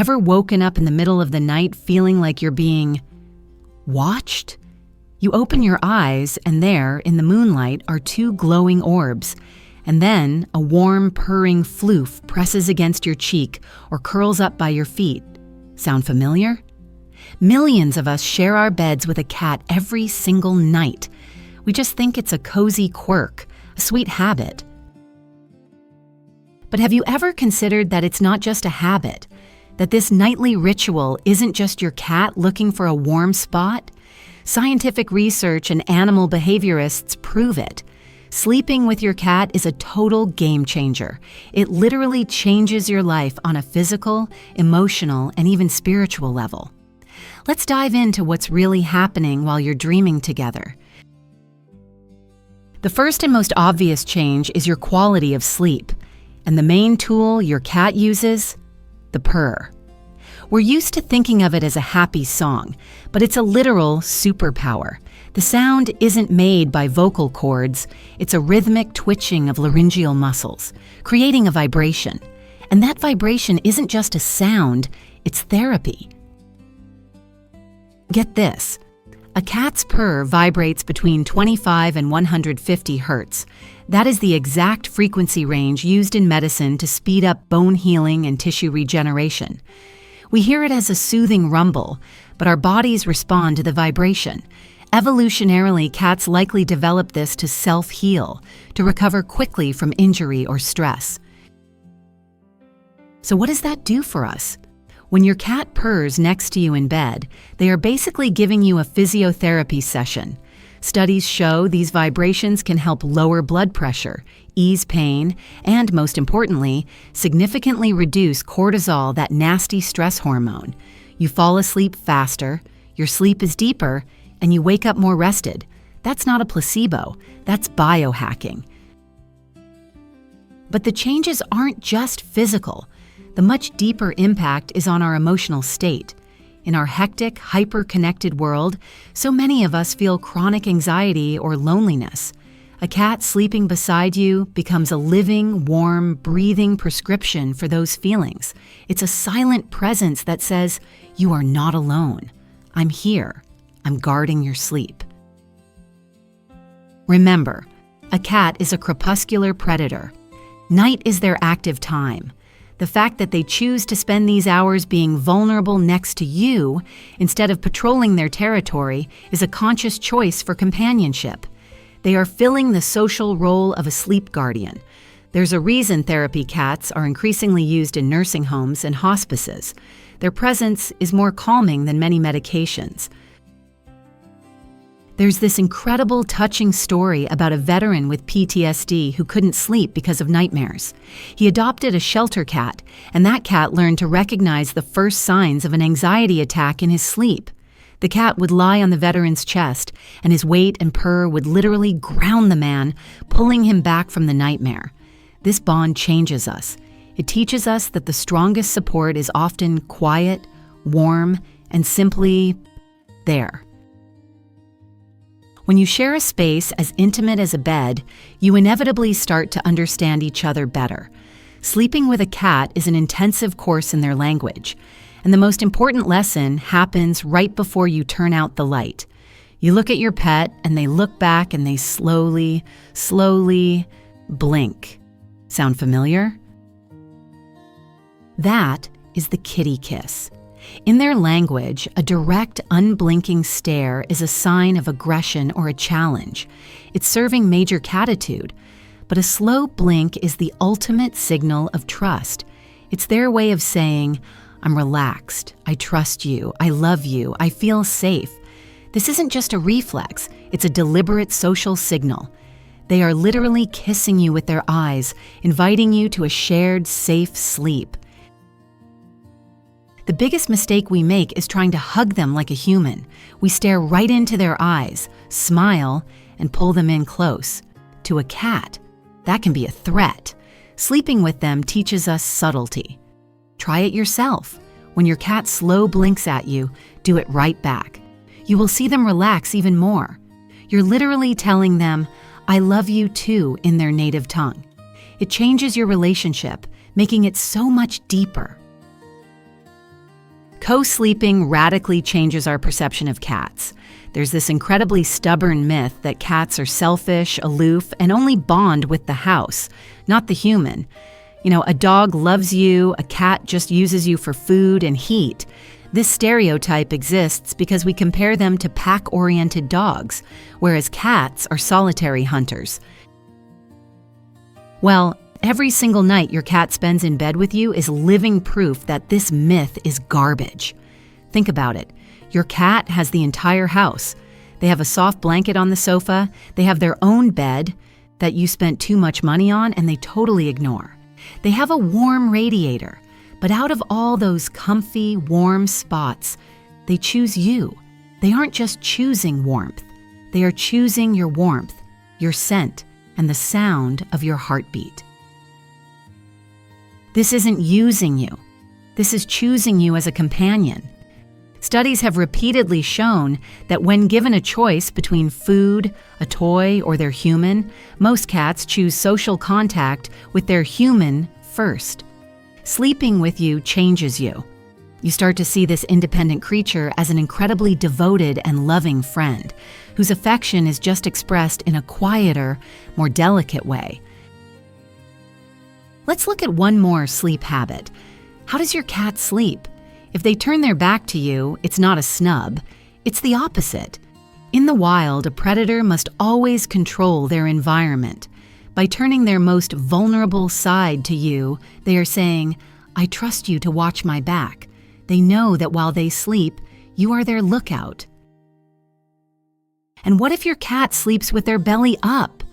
Ever woken up in the middle of the night feeling like you're being watched? You open your eyes, and there, in the moonlight, are two glowing orbs. And then a warm, purring floof presses against your cheek or curls up by your feet. Sound familiar? Millions of us share our beds with a cat every single night. We just think it's a cozy quirk, a sweet habit. But have you ever considered that it's not just a habit? That this nightly ritual isn't just your cat looking for a warm spot? Scientific research and animal behaviorists prove it. Sleeping with your cat is a total game changer. It literally changes your life on a physical, emotional, and even spiritual level. Let's dive into what's really happening while you're dreaming together. The first and most obvious change is your quality of sleep. And the main tool your cat uses? The purr. We're used to thinking of it as a happy song, but it's a literal superpower. The sound isn't made by vocal cords. It's a rhythmic twitching of laryngeal muscles, creating a vibration. And that vibration isn't just a sound, it's therapy. Get this. A cat's purr vibrates between 25 and 150 hertz. That is the exact frequency range used in medicine to speed up bone healing and tissue regeneration. We hear it as a soothing rumble, but our bodies respond to the vibration. Evolutionarily, cats likely developed this to self-heal, to recover quickly from injury or stress. So what does that do for us? When your cat purrs next to you in bed, they are basically giving you a physiotherapy session. Studies show these vibrations can help lower blood pressure, ease pain, and most importantly, significantly reduce cortisol, that nasty stress hormone. You fall asleep faster, your sleep is deeper, and you wake up more rested. That's not a placebo, that's biohacking. But the changes aren't just physical. The much deeper impact is on our emotional state. In our hectic, hyper-connected world, so many of us feel chronic anxiety or loneliness. A cat sleeping beside you becomes a living, warm, breathing prescription for those feelings. It's a silent presence that says, "You are not alone. I'm here. I'm guarding your sleep." Remember, a cat is a crepuscular predator. Night is their active time. The fact that they choose to spend these hours being vulnerable next to you instead of patrolling their territory is a conscious choice for companionship. They are filling the social role of a sleep guardian. There's a reason therapy cats are increasingly used in nursing homes and hospices. Their presence is more calming than many medications. There's this incredible, touching story about a veteran with PTSD who couldn't sleep because of nightmares. He adopted a shelter cat, and that cat learned to recognize the first signs of an anxiety attack in his sleep. The cat would lie on the veteran's chest, and his weight and purr would literally ground the man, pulling him back from the nightmare. This bond changes us. It teaches us that the strongest support is often quiet, warm, and simply there. When you share a space as intimate as a bed, you inevitably start to understand each other better. Sleeping with a cat is an intensive course in their language, and the most important lesson happens right before you turn out the light. You look at your pet, and they look back, and they slowly blink. Sound familiar? That is the kitty kiss. In their language, a direct, unblinking stare is a sign of aggression or a challenge. It's serving major catitude. But a slow blink is the ultimate signal of trust. It's their way of saying, "I'm relaxed, I trust you, I love you, I feel safe." This isn't just a reflex, it's a deliberate social signal. They are literally kissing you with their eyes, inviting you to a shared, safe sleep. The biggest mistake we make is trying to hug them like a human. We stare right into their eyes, smile, and pull them in close. To a cat, that can be a threat. Sleeping with them teaches us subtlety. Try it yourself. When your cat slow blinks at you, do it right back. You will see them relax even more. You're literally telling them, "I love you too," in their native tongue. It changes your relationship, making it so much deeper. Co-sleeping radically changes our perception of cats. There's this incredibly stubborn myth that cats are selfish, aloof, and only bond with the house, not the human. A dog loves you, a cat just uses you for food and heat. This stereotype exists because we compare them to pack-oriented dogs, whereas cats are solitary hunters. Well, every single night your cat spends in bed with you is living proof that this myth is garbage. Think about it. Your cat has the entire house. They have a soft blanket on the sofa, they have their own bed that you spent too much money on and they totally ignore. They have a warm radiator, but out of all those comfy, warm spots, they choose you. They aren't just choosing warmth. They are choosing your warmth, your scent, and the sound of your heartbeat. This isn't using you. This is choosing you as a companion. Studies have repeatedly shown that when given a choice between food, a toy, or their human, most cats choose social contact with their human first. Sleeping with you changes you. You start to see this independent creature as an incredibly devoted and loving friend, whose affection is just expressed in a quieter, more delicate way. Let's look at one more sleep habit. How does your cat sleep? If they turn their back to you, it's not a snub. It's the opposite. In the wild, a predator must always control their environment. By turning their most vulnerable side to you, they are saying, "I trust you to watch my back." They know that while they sleep, you are their lookout. And what if your cat sleeps with their belly up?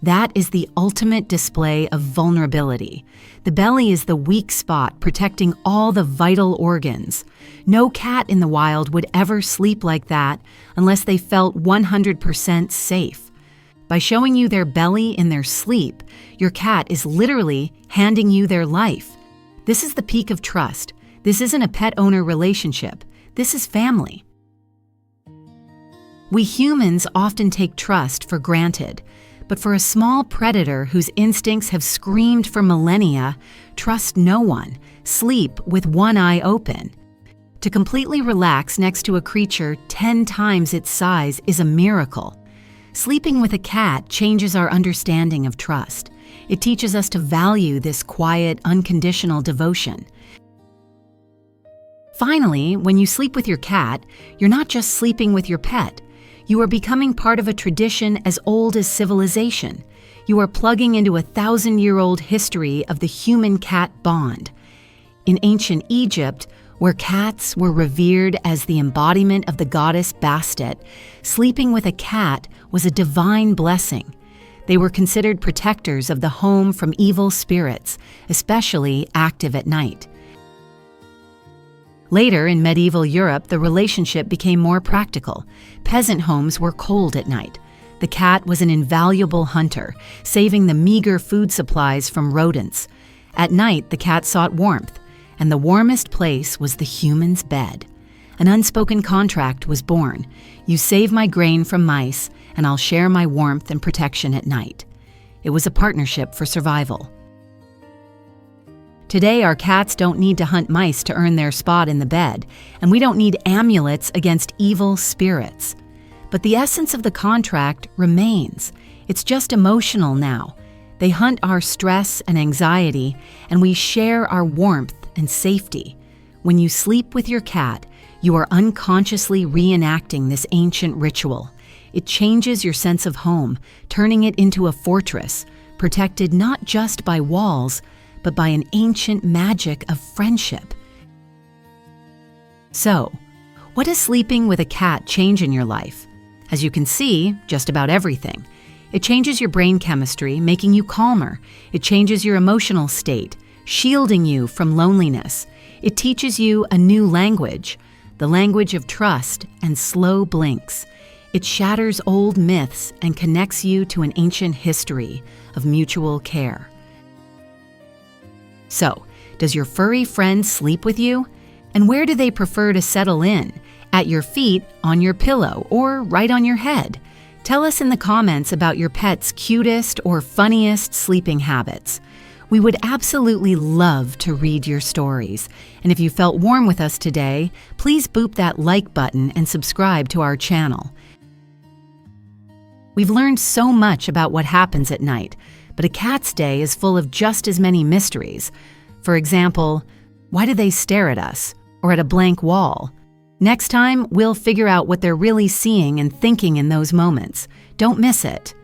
That is the ultimate display of vulnerability. The belly is the weak spot protecting all the vital organs. No cat in the wild would ever sleep like that unless they felt 100% safe. By showing you their belly in their sleep, your cat is literally handing you their life. This is the peak of trust. This isn't a pet-owner relationship. This is family. We humans often take trust for granted. But for a small predator whose instincts have screamed for millennia, trust no one, sleep with one eye open. To completely relax next to a creature 10 times its size is a miracle. Sleeping with a cat changes our understanding of trust. It teaches us to value this quiet, unconditional devotion. Finally, when you sleep with your cat, you're not just sleeping with your pet. You are becoming part of a tradition as old as civilization. You are plugging into a 1,000-year-old history of the human-cat bond. In ancient Egypt, where cats were revered as the embodiment of the goddess Bastet, sleeping with a cat was a divine blessing. They were considered protectors of the home from evil spirits, especially active at night. Later, in medieval Europe, the relationship became more practical. Peasant homes were cold at night. The cat was an invaluable hunter, saving the meager food supplies from rodents. At night, the cat sought warmth, and the warmest place was the human's bed. An unspoken contract was born. You save my grain from mice, and I'll share my warmth and protection at night. It was a partnership for survival. Today, our cats don't need to hunt mice to earn their spot in the bed, and we don't need amulets against evil spirits. But the essence of the contract remains. It's just emotional now. They hunt our stress and anxiety, and we share our warmth and safety. When you sleep with your cat, you are unconsciously reenacting this ancient ritual. It changes your sense of home, turning it into a fortress, protected not just by walls, but by an ancient magic of friendship. So, what does sleeping with a cat change in your life? As you can see, just about everything. It changes your brain chemistry, making you calmer. It changes your emotional state, shielding you from loneliness. It teaches you a new language, the language of trust and slow blinks. It shatters old myths and connects you to an ancient history of mutual care. So, does your furry friend sleep with you? And where do they prefer to settle in? At your feet, on your pillow, or right on your head? Tell us in the comments about your pet's cutest or funniest sleeping habits. We would absolutely love to read your stories. And if you felt warm with us today, please boop that like button and subscribe to our channel. We've learned so much about what happens at night, but a cat's day is full of just as many mysteries. For example, why do they stare at us or at a blank wall? Next time, we'll figure out what they're really seeing and thinking in those moments. Don't miss it.